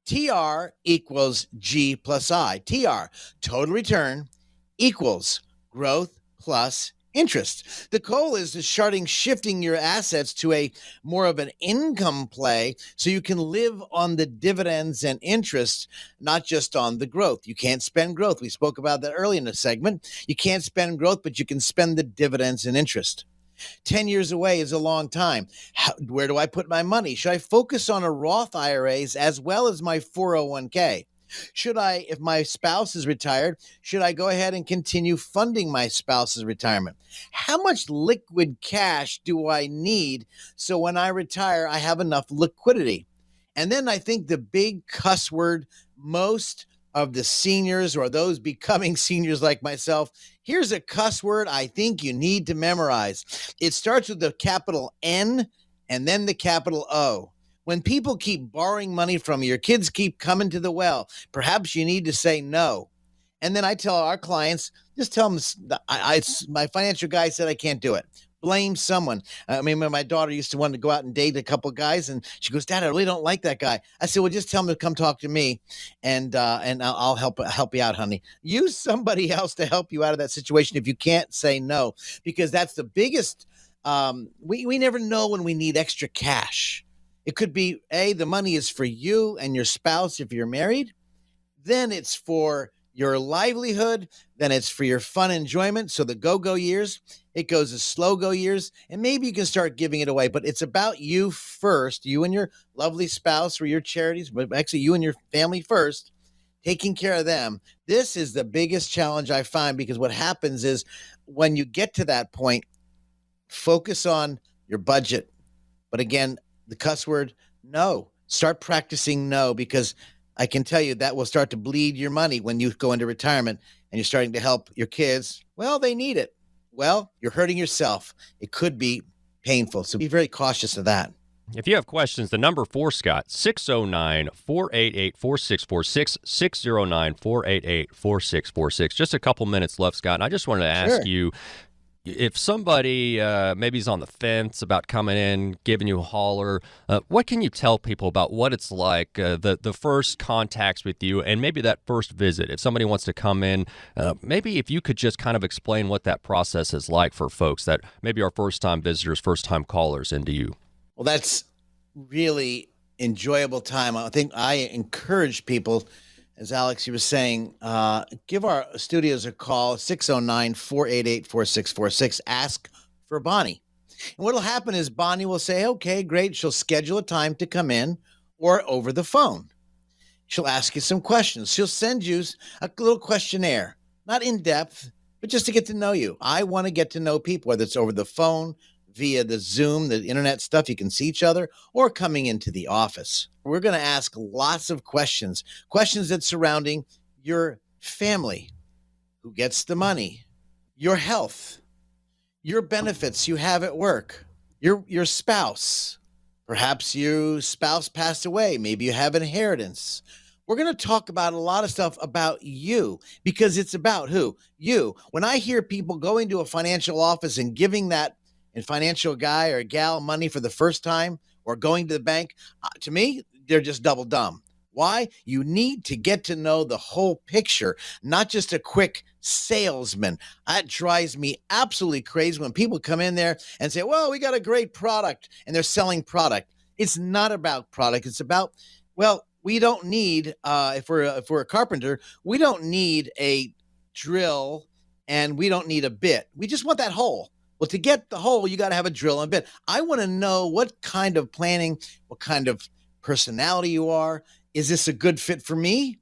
TR equals G plus I. TR, total return, equals growth plus interest. The goal is shifting your assets to a more of an income play so you can live on the dividends and interest, not just on the growth. You can't spend growth. We spoke about that earlier in the segment. You can't spend growth, but you can spend the dividends and interest. 10 years away is a long time. Where do I put my money? Should I focus on a Roth IRAs as well as my 401k? Should I, if my spouse is retired, should I go ahead and continue funding my spouse's retirement? How much liquid cash do I need so when I retire, I have enough liquidity? And then I think the big cuss word most of the seniors or those becoming seniors like myself, here's a cuss word I think you need to memorize. It starts with the capital N and then the capital O. When people keep borrowing money from you, your kids keep coming to the well, perhaps you need to say no. And then I tell our clients, just tell them, my financial guy said I can't do it. Blame someone. I mean, when my daughter used to want to go out and date a couple of guys, and she goes, Dad, I really don't like that guy. I said, well, just tell him to come talk to me, and I'll help you out, honey. Use somebody else to help you out of that situation if you can't say no, because that's the biggest. We never know when we need extra cash. It could be, the money is for you and your spouse if you're married. Then it's for your livelihood. Then it's for your fun enjoyment. So the go-go years, it goes as slow-go years. And maybe you can start giving it away. But it's about you first, you and your lovely spouse or your charities, but actually you and your family first, taking care of them. This is the biggest challenge I find, because what happens is when you get to that point, focus on your budget. But again, the cuss word, no. Start practicing no, because I can tell you that will start to bleed your money when you go into retirement and you're starting to help your kids. Well, they need it. Well, you're hurting yourself. It could be painful. So be very cautious of that. If you have questions, the number for Scott, 609-488-4646, 609-488-4646. Just a couple minutes left, Scott. And I just wanted to ask you, if somebody maybe is on the fence about coming in, giving you a holler, what can you tell people about what it's like, the first contacts with you, and maybe that first visit? If somebody wants to come in, maybe if you could just kind of explain what that process is like for folks that maybe are first-time visitors, first-time callers into you. Well, that's really enjoyable time. I think I encourage people, as Alex, you were saying, give our studios a call, 609-488-4646. Ask for Bonnie. And what will happen is Bonnie will say, okay, great. She'll schedule a time to come in or over the phone. She'll ask you some questions. She'll send you a little questionnaire, not in depth, but just to get to know you. I want to get to know people, whether it's over the phone, via the Zoom, the internet stuff, you can see each other, or coming into the office. We're going to ask lots of questions that surrounding your family, who gets the money, your health, your benefits you have at work, your spouse. Perhaps your spouse passed away. Maybe you have inheritance. We're going to talk about a lot of stuff about you, because it's about who? You. When I hear people going to a financial office and giving that financial guy or gal money for the first time, or going to the bank, to me, they're just double dumb. Why? You need to get to know the whole picture, not just a quick salesman. That drives me absolutely crazy when people come in there and say, well, we got a great product, and they're selling product. It's not about product. It's about, well, we don't need, if we're a carpenter, we don't need a drill and we don't need a bit. We just want that hole. Well, to get the hole, you got to have a drill and bit. I want to know what kind of planning, what kind of personality you are. Is this a good fit for me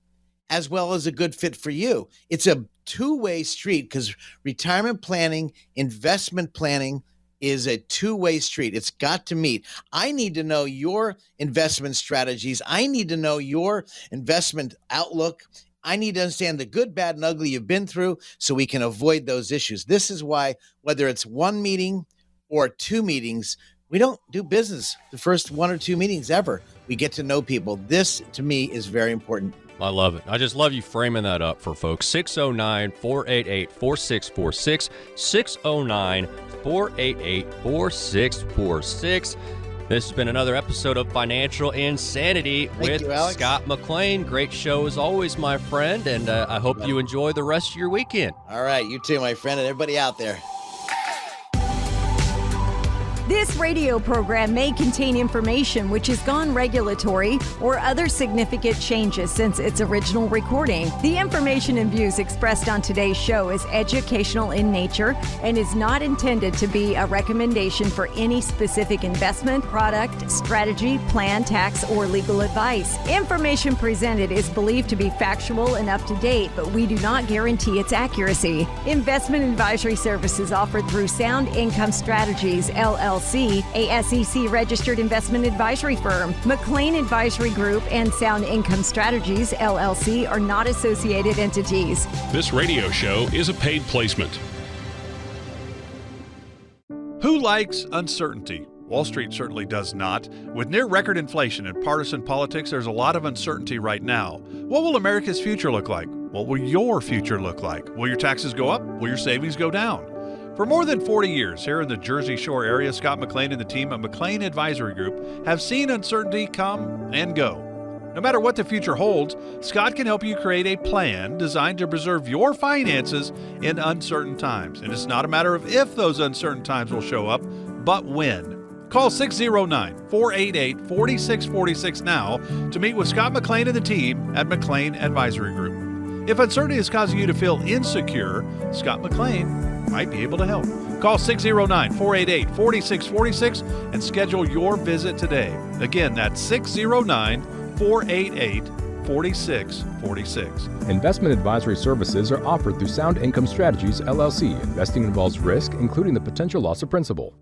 as well as a good fit for you? It's a two-way street, because retirement planning, investment planning is a two-way street. It's got to meet. I need to know your investment strategies. I need to know your investment outlook. I need to understand the good, bad, and ugly you've been through so we can avoid those issues. This is why, whether it's one meeting or two meetings, we don't do business the first one or two meetings ever. We get to know people. This, to me, is very important. I love it. I just love you framing that up for folks. 609-488-4646, 609-488-4646. This has been another episode of Financial Insanity with Scott McLean. Great show as always, my friend, and I hope you enjoy the rest of your weekend. All right, you too, my friend, and everybody out there. This radio program may contain information which has gone regulatory or other significant changes since its original recording. The information and views expressed on today's show is educational in nature and is not intended to be a recommendation for any specific investment, product, strategy, plan, tax, or legal advice. Information presented is believed to be factual and up to date, but we do not guarantee its accuracy. Investment advisory services offered through Sound Income Strategies, LLC, a SEC-registered investment advisory firm. McLean Advisory Group and Sound Income Strategies, LLC, are not associated entities. This radio show is a paid placement. Who likes uncertainty? Wall Street certainly does not. With near record inflation and partisan politics, there's a lot of uncertainty right now. What will America's future look like? What will your future look like? Will your taxes go up? Will your savings go down? For more than 40 years here in the Jersey Shore area, Scott McLean and the team at McLean Advisory Group have seen uncertainty come and go. No matter what the future holds, Scott can help you create a plan designed to preserve your finances in uncertain times. And it's not a matter of if those uncertain times will show up, but when. Call 609-488-4646 now to meet with Scott McLean and the team at McLean Advisory Group. If uncertainty is causing you to feel insecure, Scott McLean might be able to help. Call 609-488-4646 and schedule your visit today. Again, that's 609-488-4646. Investment advisory services are offered through Sound Income Strategies, LLC. Investing involves risk, including the potential loss of principal.